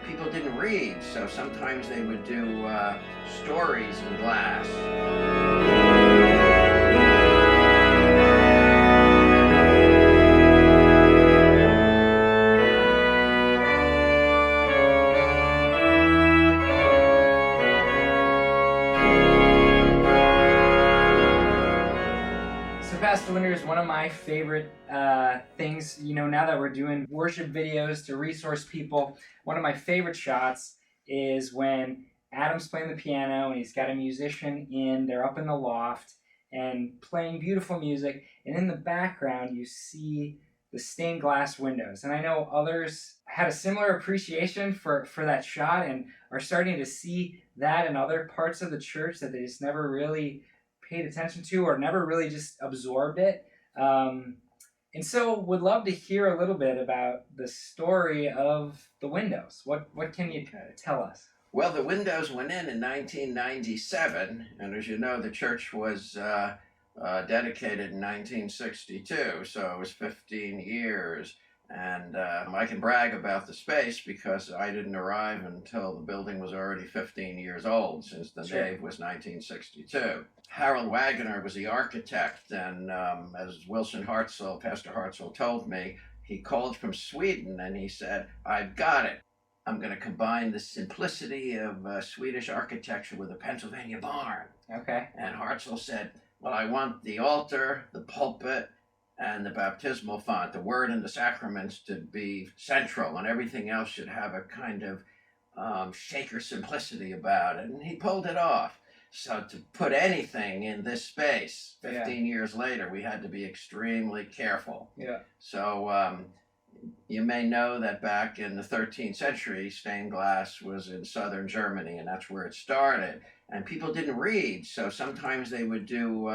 people didn't read, so sometimes they would do stories in glass. Pastor Linders, one of my favorite things, now that we're doing worship videos to resource people, one of my favorite shots is when Adam's playing the piano and he's got a musician they're up in the loft and playing beautiful music, and in the background you see the stained glass windows. And I know others had a similar appreciation for that shot and are starting to see that in other parts of the church that they just never really paid attention to or never really just absorbed it. And so would love to hear a little bit about the story of the windows. What can you tell us? Well, the windows went in 1997, and as you know, the church was dedicated in 1962, so it was 15 years. And I can brag about the space because I didn't arrive until the building was already 15 years old, since the nave was 1962. Harold Wagner was the architect, and as Wilson Hartzell, Pastor Hartzell told me, he called from Sweden and he said, "I've got it. I'm going to combine the simplicity of Swedish architecture with a Pennsylvania barn." Okay. And Hartzell said, "Well, I want the altar, the pulpit, and the baptismal font, the word and the sacraments, to be central, and everything else should have a kind of Shaker simplicity about it." And he pulled it off. So to put anything in this space 15 years later, we had to be extremely careful. Yeah. So you may know that back in the 13th century, stained glass was in southern Germany, and that's where it started. And people didn't read, so sometimes they would do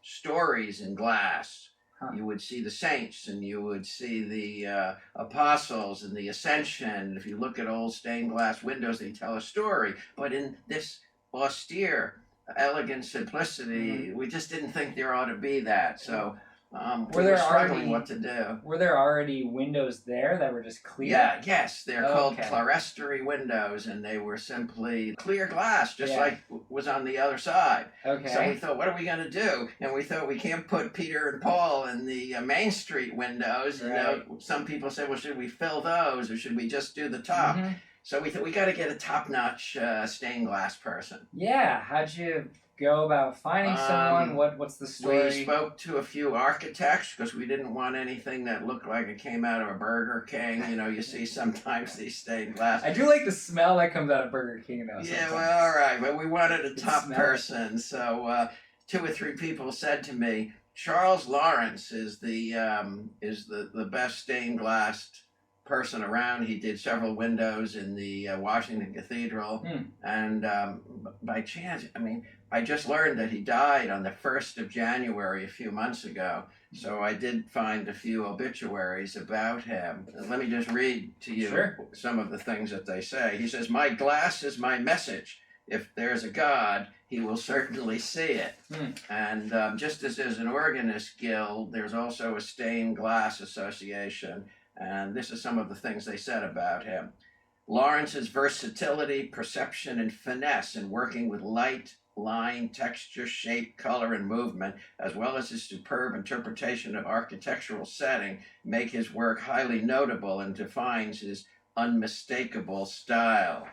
stories in glass. You would see the saints, and you would see the apostles and the ascension. If you look at old stained glass windows, they tell a story. But in this austere, elegant simplicity, we just didn't think there ought to be that. So we were struggling what to do. Were there already windows there that were just clear? Yes, they're called Clerestory windows, and they were simply clear glass, just like was on the other side. Okay. So we thought, what are we going to do? And we thought, we can't put Peter and Paul in the Main Street windows. Right. You know, some people said, well, should we fill those, or should we just do the top? Mm-hmm. So we thought, we got to get a top-notch stained glass person. Yeah, how'd you go about finding someone? What's the story? We spoke to a few architects because we didn't want anything that looked like it came out of a Burger King. You know, you see sometimes these stained glass. I do like the smell that comes out of Burger King though. Yeah, well, all right, but we wanted a top person. So 2 or 3 people said to me, Charles Lawrence is the best stained glass person around. He did several windows in the Washington Cathedral, and by chance, I just learned that he died on the 1st of January a few months ago, so I did find a few obituaries about him. Let me just read to you some of the things that they say. He says, "My glass is my message. If there's a God, he will certainly see it." And just as there's an organist guild, there's also a stained glass association. And this is some of the things they said about him. Lawrence's versatility, perception, and finesse in working with light, line, texture, shape, color, and movement, as well as his superb interpretation of architectural setting, make his work highly notable and defines his unmistakable style.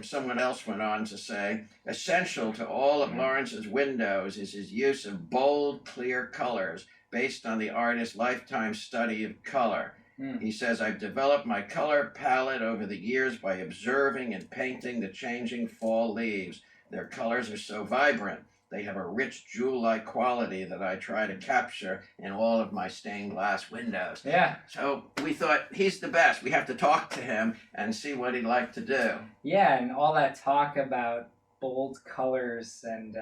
Someone else went on to say, essential to all of Lawrence's windows is his use of bold, clear colors, based on the artist's lifetime study of color. He says, I've developed my color palette over the years by observing and painting the changing fall leaves. Their colors are so vibrant. They have a rich jewel-like quality that I try to capture in all of my stained glass windows. Yeah. So we thought, he's the best. We have to talk to him and see what he'd like to do. Yeah, and all that talk about bold colors and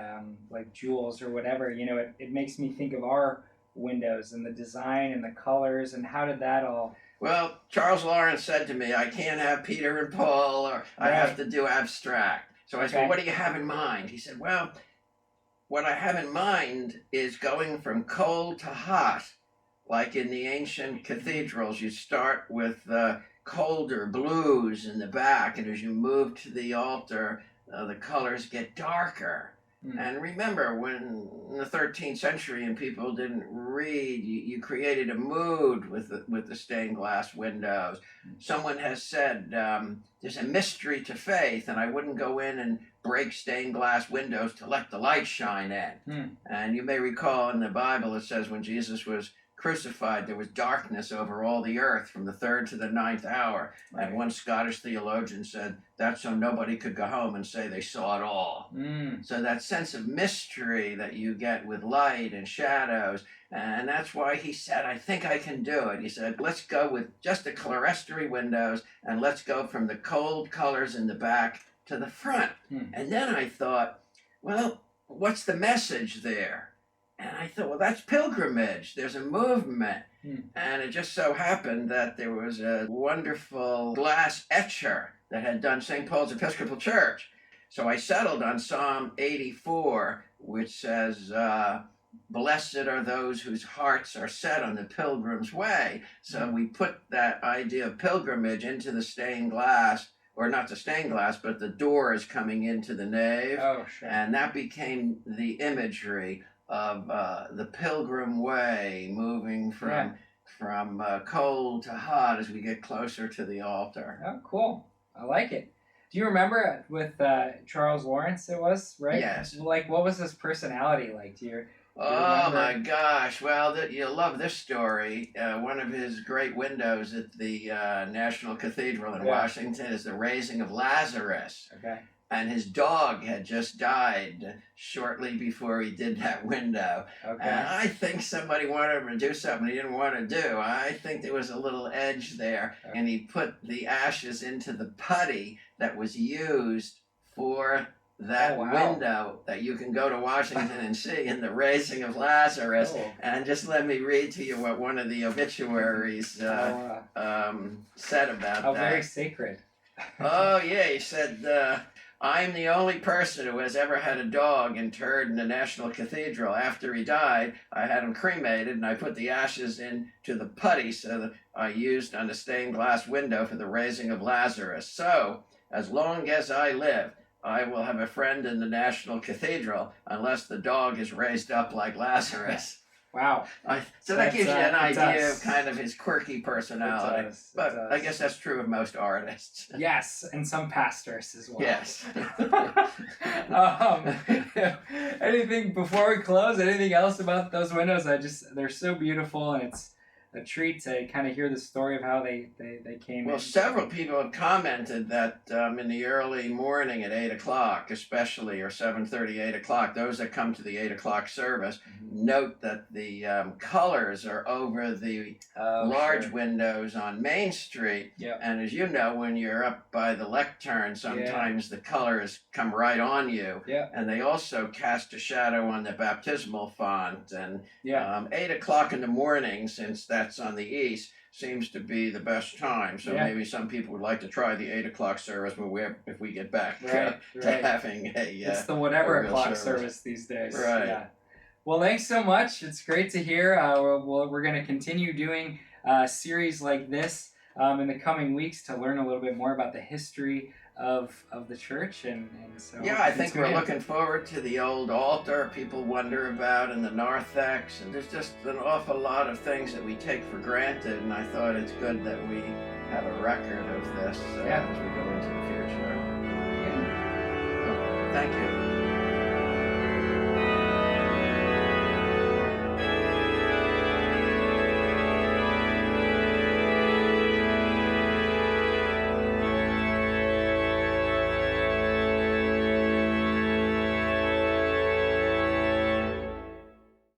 like jewels or whatever, it makes me think of our windows and the design and the colors. And how did that all... Well, Charles Lawrence said to me, I can't have Peter and Paul, or I have to do abstract. So I said, what do you have in mind? He said, well, what I have in mind is going from cold to hot. Like in the ancient cathedrals, you start with colder blues in the back, and as you move to the altar, the colors get darker. And remember, when in the 13th century and people didn't read, you created a mood with the stained glass windows. Someone has said there's a mystery to faith, and I wouldn't go in and break stained glass windows to let the light shine in. And you may recall in the Bible it says when Jesus was crucified, there was darkness over all the earth from the 3rd to the 9th hour. Right. And one Scottish theologian said that's so nobody could go home and say they saw it all. So that sense of mystery that you get with light and shadows, and that's why he said, I think I can do it. He said, let's go with just the clerestory windows, and let's go from the cold colors in the back to the front. And then I thought, well, what's the message there? And I thought, well, that's pilgrimage. There's a movement. And it just so happened that there was a wonderful glass etcher that had done St. Paul's Episcopal Church. So I settled on Psalm 84, which says, blessed are those whose hearts are set on the pilgrim's way. So we put that idea of pilgrimage into the stained glass, or not the stained glass, but the doors coming into the nave. Oh, sure. And that became the imagery of the pilgrim way, moving from cold to hot as we get closer to the altar. Oh, cool. I like it. Do you remember with Charles Lawrence it was, right? Yes. Like, what was his personality like? Do you Oh my gosh. Well, you'll love this story. One of his great windows at the National Cathedral in Washington is the raising of Lazarus. Okay. And his dog had just died shortly before he did that window. Okay. And I think somebody wanted him to do something he didn't want to do. I think there was a little edge there. Okay. And he put the ashes into the putty that was used for that window that you can go to Washington and see in the raising of Lazarus. Oh. And just let me read to you what one of the obituaries said about How that. very sacred. Oh, yeah, he said, I'm the only person who has ever had a dog interred in the National Cathedral. After he died, I had him cremated, and I put the ashes into the putty so that I used on the stained glass window for the raising of Lazarus. So, as long as I live, I will have a friend in the National Cathedral, unless the dog is raised up like Lazarus. Wow. So that gives you an idea does. of kind of his quirky personality. It But does. I guess that's true of most artists. Yes, and some pastors as well. Yes. Anything before we close? Anything else about those windows? They're so beautiful, and it's a treat to kind of hear the story of how they came Well, in. several people have commented that in the early morning at 8 o'clock, especially, or 7:30, 8 o'clock, those that come to the 8 o'clock service, note that the colors are over the large windows on Main Street. Yep. And as you know, when you're up by the lectern, sometimes the colors come right on you. Yep. And they also cast a shadow on the baptismal font. And Yeah. 8 o'clock in the morning, since that's on the east, seems to be the best time. So maybe some people would like to try the 8 o'clock service if we get back to having a it's the whatever a real o'clock service these days. Right. Yeah. Well, thanks so much. It's great to hear. We're going to continue doing series like this in the coming weeks to learn a little bit more about the history of the church, and so I think we're looking forward to the old altar people wonder about in the narthex, and there's just an awful lot of things that we take for granted, and I thought it's good that we have a record of this as we go into the future. Thank you.